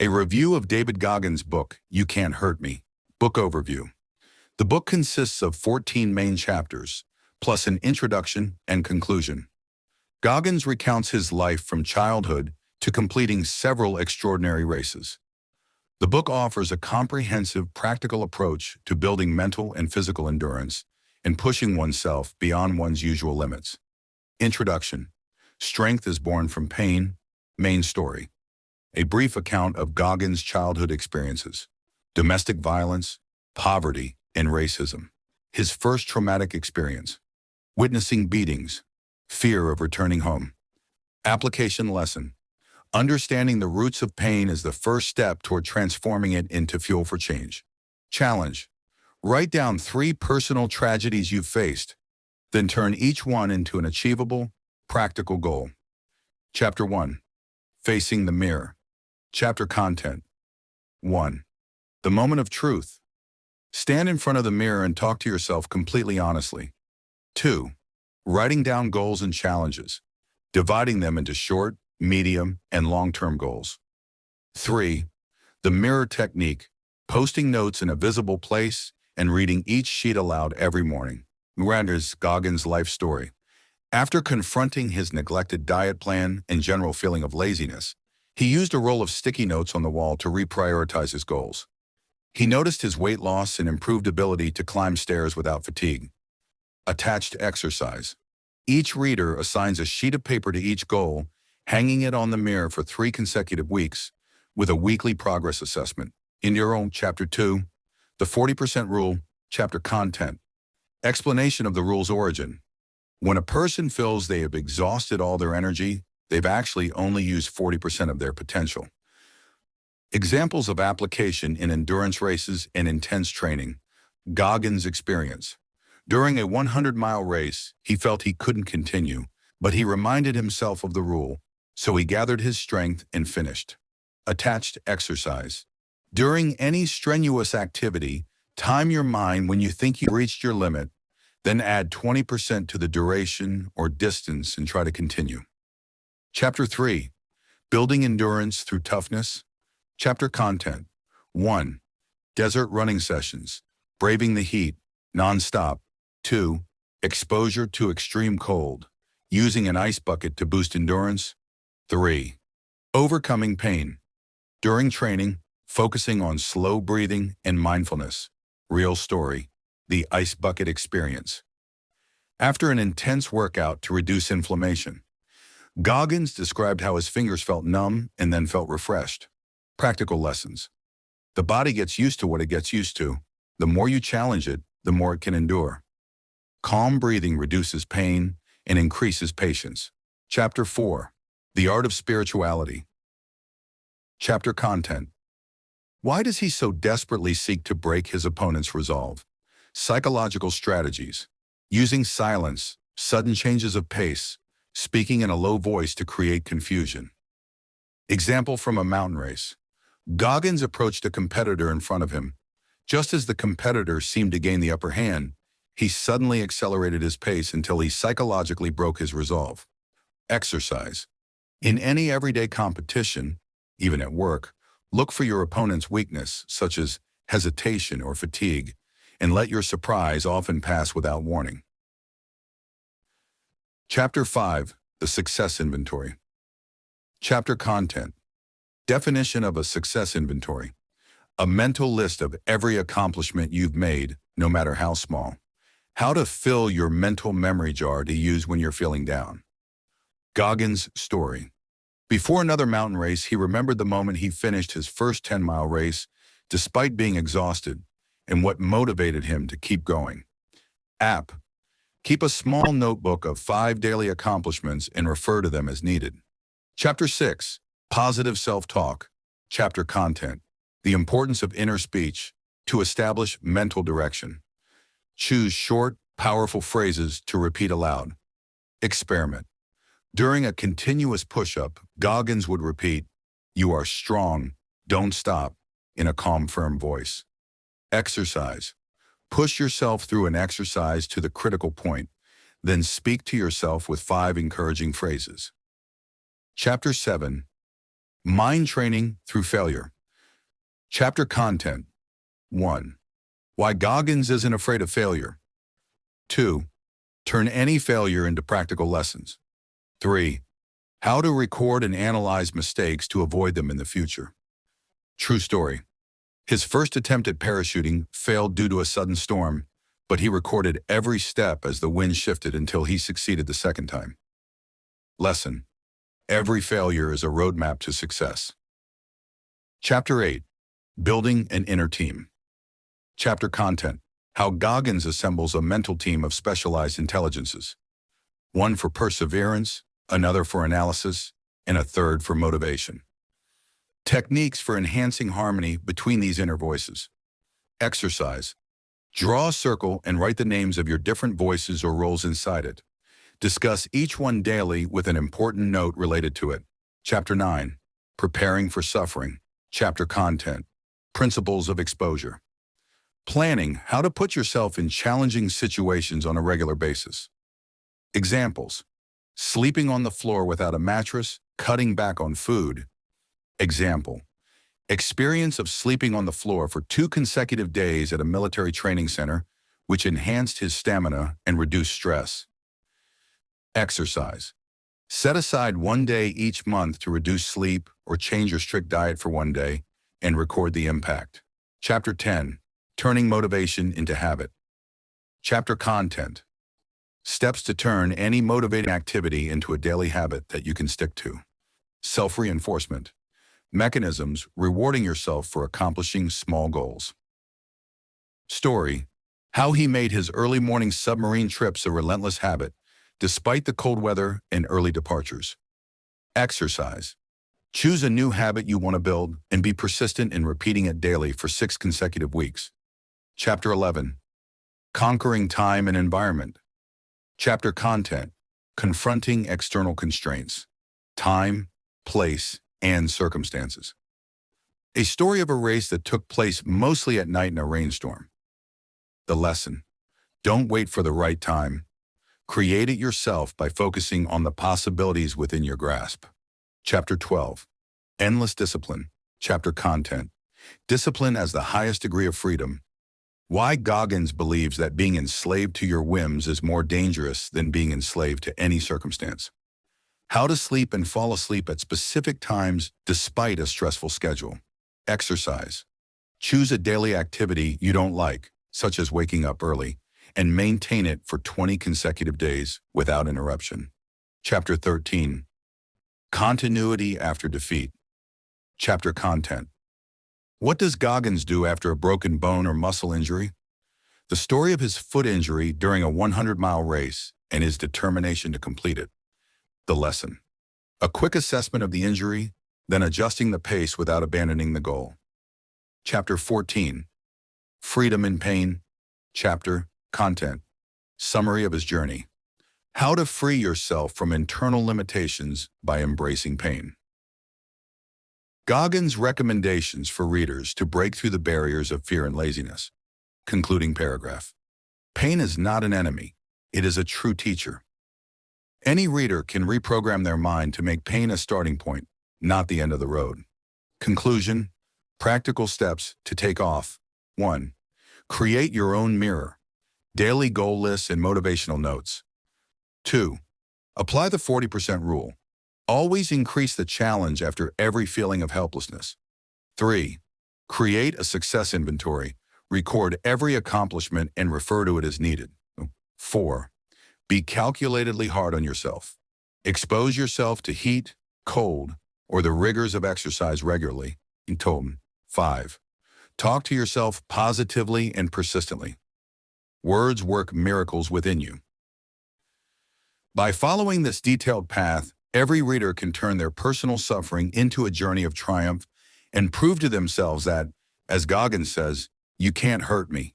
A review of David Goggins' book, You Can't Hurt Me. Book overview. The book consists of 14 main chapters, plus an introduction and conclusion. Goggins recounts his life from childhood to completing several extraordinary races. The book offers a comprehensive, practical approach to building mental and physical endurance and pushing oneself beyond one's usual limits. Introduction. Strength is born from pain. Main story. A brief account of Goggins' childhood experiences, domestic violence, poverty, and racism. His first traumatic experience, witnessing beatings, fear of returning home. Application lesson. Understanding the roots of pain is the first step toward transforming it into fuel for change. Challenge. Write down 3 personal tragedies you've faced, then turn each one into an achievable, practical goal. Chapter 1. Facing the mirror. Chapter content. 1. The moment of truth. Stand in front of the mirror and talk to yourself completely honestly. 2. Writing down goals and challenges, dividing them into short, medium, and long-term goals. 3. The mirror technique. Posting notes in a visible place and reading each sheet aloud every morning. Goggins' life story. After confronting his neglected diet plan and general feeling of laziness, he used a roll of sticky notes on the wall to reprioritize his goals. He noticed his weight loss and improved ability to climb stairs without fatigue. Attached exercise. Each reader assigns a sheet of paper to each goal, hanging it on the mirror for 3 consecutive weeks, with a weekly progress assessment. In your own Chapter 2, the 40% rule, chapter content. Explanation of the rule's origin. When a person feels they have exhausted all their energy, they've actually only used 40% of their potential. Examples of application in endurance races and intense training. Goggins' experience. During a 100-mile race, he felt he couldn't continue, but he reminded himself of the rule, so he gathered his strength and finished. Attached exercise. During any strenuous activity, time your mind when you think you've reached your limit, then add 20% to the duration or distance and try to continue. Chapter 3. Building endurance through toughness. Chapter content. 1. Desert running sessions. Braving the heat, non-stop. 2. Exposure to extreme cold. Using an ice bucket to boost endurance. 3. Overcoming pain. During training, focusing on slow breathing and mindfulness. Real story. The ice bucket experience. After an intense workout to reduce inflammation, Goggins described how his fingers felt numb and then felt refreshed. Practical lessons. The body gets used to what it gets used to. The more you challenge it, the more it can endure. Calm breathing reduces pain and increases patience. Chapter 4. The art of spirituality. Chapter content. Why does he so desperately seek to break his opponent's resolve? Psychological strategies. Using silence, sudden changes of pace, speaking in a low voice to create confusion. Example from a mountain race. Goggins approached a competitor in front of him. Just as the competitor seemed to gain the upper hand, he suddenly accelerated his pace until he psychologically broke his resolve. Exercise. In any everyday competition, even at work, look for your opponent's weakness, such as hesitation or fatigue, and let your surprise often pass without warning. Chapter 5. The success inventory. Chapter content. Definition of a success inventory. A mental list of every accomplishment you've made, no matter how small. How to fill your mental memory jar to use when you're feeling down. Goggins' story. Before another mountain race, he remembered the moment he finished his first 10-mile race, despite being exhausted, and what motivated him to keep going. App. Keep a small notebook of 5 daily accomplishments and refer to them as needed. Chapter 6. Positive self-talk. Chapter content. The importance of inner speech to establish mental direction. Choose short, powerful phrases to repeat aloud. Experiment. During a continuous push-up, Goggins would repeat, "You are strong, don't stop," in a calm, firm voice. Exercise. Push yourself through an exercise to the critical point, then speak to yourself with 5 encouraging phrases. Chapter 7. Mind training through failure. Chapter content. 1. Why Goggins isn't afraid of failure. 2. Turn any failure into practical lessons. 3. How to record and analyze mistakes to avoid them in the future. True story. His first attempt at parachuting failed due to a sudden storm, but he recorded every step as the wind shifted until he succeeded the second time. Lesson. Every failure is a roadmap to success. Chapter 8. Building an inner team. Chapter content. How Goggins assembles a mental team of specialized intelligences. One for perseverance, another for analysis, and a third for motivation. Techniques for enhancing harmony between these inner voices. Exercise. Draw a circle and write the names of your different voices or roles inside it. Discuss each one daily with an important note related to it. Chapter 9. Preparing for suffering. Chapter content. Principles of exposure. Planning how to put yourself in challenging situations on a regular basis. Examples. Sleeping on the floor without a mattress, cutting back on food. Example. Experience of sleeping on the floor for 2 consecutive days at a military training center, which enhanced his stamina and reduced stress. Exercise. Set aside 1 day each month to reduce sleep or change your strict diet for 1 day and record the impact. Chapter 10. Turning motivation into habit. Chapter content. Steps to turn any motivating activity into a daily habit that you can stick to. Self-reinforcement. Mechanisms rewarding yourself for accomplishing small goals. Story. How he made his early morning submarine trips a relentless habit, despite the cold weather and early departures. Exercise. Choose a new habit you want to build and be persistent in repeating it daily for 6 consecutive weeks. Chapter 11. Conquering time and environment. Chapter content. Confronting external constraints. Time, place, and circumstances. A story of a race that took place mostly at night in a rainstorm. The lesson. Don't wait for the right time. Create it yourself by focusing on the possibilities within your grasp. Chapter 12. Endless discipline. Chapter content. Discipline as the highest degree of freedom. Why Goggins believes that being enslaved to your whims is more dangerous than being enslaved to any circumstance. How to sleep and fall asleep at specific times despite a stressful schedule. Exercise. Choose a daily activity you don't like, such as waking up early, and maintain it for 20 consecutive days without interruption. Chapter 13. Continuity after defeat. Chapter content. What does Goggins do after a broken bone or muscle injury? The story of his foot injury during a 100-mile race and his determination to complete it. The lesson. A quick assessment of the injury, then adjusting the pace without abandoning the goal. Chapter 14. Freedom in pain. Chapter content. Summary of his journey. How to free yourself from internal limitations by embracing pain. Goggins' recommendations for readers to break through the barriers of fear and laziness. Concluding paragraph. Pain is not an enemy. It is a true teacher. Any reader can reprogram their mind to make pain a starting point, not the end of the road. Conclusion. Practical steps to take off. 1. Create your own mirror. Daily goal lists and motivational notes. 2. Apply the 40% rule. Always increase the challenge after every feeling of helplessness. 3. Create a success inventory. Record every accomplishment and refer to it as needed. 4. Be calculatedly hard on yourself. Expose yourself to heat, cold, or the rigors of exercise regularly. 5. Talk to yourself positively and persistently. Words work miracles within you. By following this detailed path, every reader can turn their personal suffering into a journey of triumph and prove to themselves that, as Goggins says, "You can't hurt me."